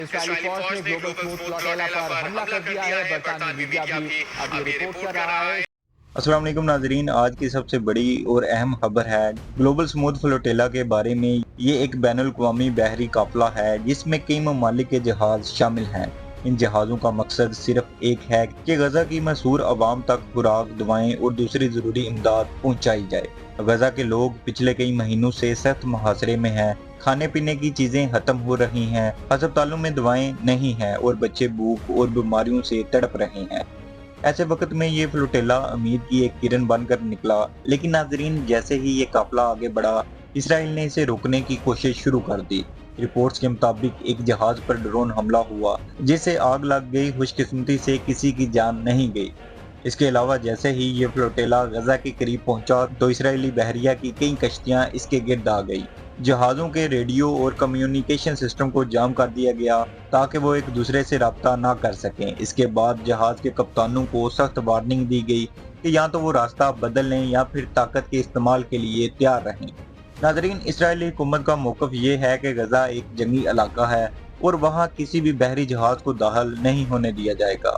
اسرائیلی فوج نے global smooth flotilla پر حملہ کر دیا ہے۔ برطانوی میڈیا بھی اب یہ رپورٹ کر رہا ہے۔ السلام علیکم ناظرین، آج کی سب سے بڑی اور اہم خبر ہے گلوبل سموتھ فلوٹیلا کے بارے میں۔ یہ ایک بین الاقوامی بحری قافلہ ہے جس میں کئی ممالک کے جہاز شامل ہیں۔ ان جہازوں کا مقصد صرف ایک ہے کہ غزہ کی محصور عوام تک خوراک، دوائیں اور دوسری ضروری امداد پہنچائی جائے۔ غزہ کے لوگ پچھلے کئی مہینوں سے سخت محاصرے میں ہیں، کھانے پینے کی چیزیں ختم ہو رہی ہیں، ہسپتالوں میں دوائیں نہیں ہیں اور بچے بھوک اور بیماریوں سے تڑپ رہے ہیں۔ ایسے وقت میں یہ فلوٹیلا امید کی ایک کرن بن کر نکلا، لیکن ناظرین جیسے ہی یہ قافلہ آگے بڑھا، اسرائیل نے اسے روکنے کی کوشش شروع کر دی۔ رپورٹس کے مطابق ایک جہاز پر ڈرون حملہ ہوا جس سے آگ لگ گئی، خوش قسمتی سے کسی کی جان نہیں گئی۔ اس کے علاوہ جیسے ہی یہ فلوٹیلا غزہ کے قریب پہنچا تو اسرائیلی بحریہ کی کئی کشتیاں اس کے گرد آ گئی۔ جہازوں کے ریڈیو اور کمیونیکیشن سسٹم کو جام کر دیا گیا تاکہ وہ ایک دوسرے سے رابطہ نہ کر سکیں۔ اس کے بعد جہاز کے کپتانوں کو سخت وارننگ دی گئی کہ یا تو وہ راستہ بدل لیں یا پھر طاقت کے استعمال کے لیے تیار رہیں۔ ناظرین، اسرائیلی حکومت کا موقف یہ ہے کہ غزہ ایک جنگی علاقہ ہے اور وہاں کسی بھی بحری جہاز کو داخل نہیں ہونے دیا جائے گا۔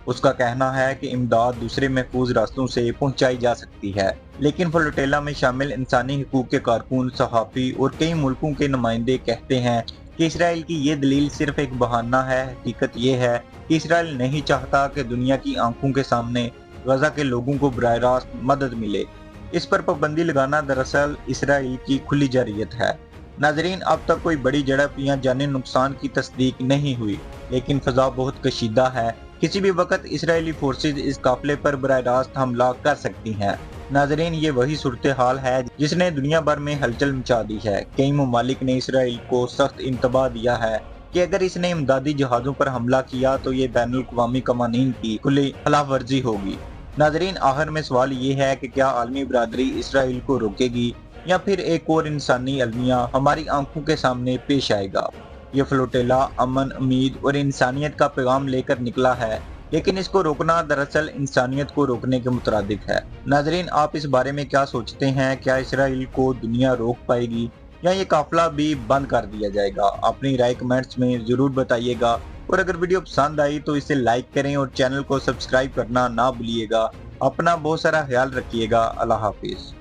اس کا کہنا ہے کہ امداد دوسرے محفوظ راستوں سے پہنچائی جا سکتی ہے، لیکن فلوٹیلا میں شامل انسانی حقوق کے کارکن، صحافی اور کئی ملکوں کے نمائندے کہتے ہیں کہ اسرائیل کی یہ دلیل صرف ایک بہانہ ہے۔ حقیقت یہ ہے کہ اسرائیل نہیں چاہتا کہ دنیا کی آنکھوں کے سامنے غزہ کے لوگوں کو براہ راست مدد ملے۔ اس پر پابندی لگانا دراصل اسرائیل کی کھلی جرئت ہے۔ ناظرین، اب تک کوئی بڑی جھڑپ یا جانی نقصان کی تصدیق نہیں ہوئی، لیکن فضا بہت کشیدہ ہے۔ کسی بھی وقت اسرائیلی فورسز اس قافلے پر براہ راست حملہ کر سکتی ہیں۔ ناظرین، یہ وہی صورتحال ہے جس نے دنیا بھر میں ہلچل مچا دی ہے۔ کئی ممالک نے اسرائیل کو سخت انتباہ دیا ہے کہ اگر اس نے امدادی جہازوں پر حملہ کیا تو یہ بین الاقوامی قوانین کی کھلی خلاف ورزی ہوگی۔ ناظرین، آخر میں سوال یہ ہے کہ کیا عالمی برادری اسرائیل کو روکے گی یا پھر ایک اور انسانی المیہ ہماری آنکھوں کے سامنے پیش آئے گا؟ یہ فلوٹیلا امن، امید اور انسانیت کا پیغام لے کر نکلا ہے، لیکن اس کو روکنا دراصل انسانیت کو روکنے کے مترادف ہے۔ ناظرین، آپ اس بارے میں کیا سوچتے ہیں؟ کیا اسرائیل کو دنیا روک پائے گی یا یہ قافلہ بھی بند کر دیا جائے گا؟ اپنی رائے کمنٹس میں ضرور بتائیے گا، اور اگر ویڈیو پسند آئی تو اسے لائک کریں اور چینل کو سبسکرائب کرنا نہ بھولیے گا۔ اپنا بہت سارا خیال رکھیے گا۔ اللہ حافظ۔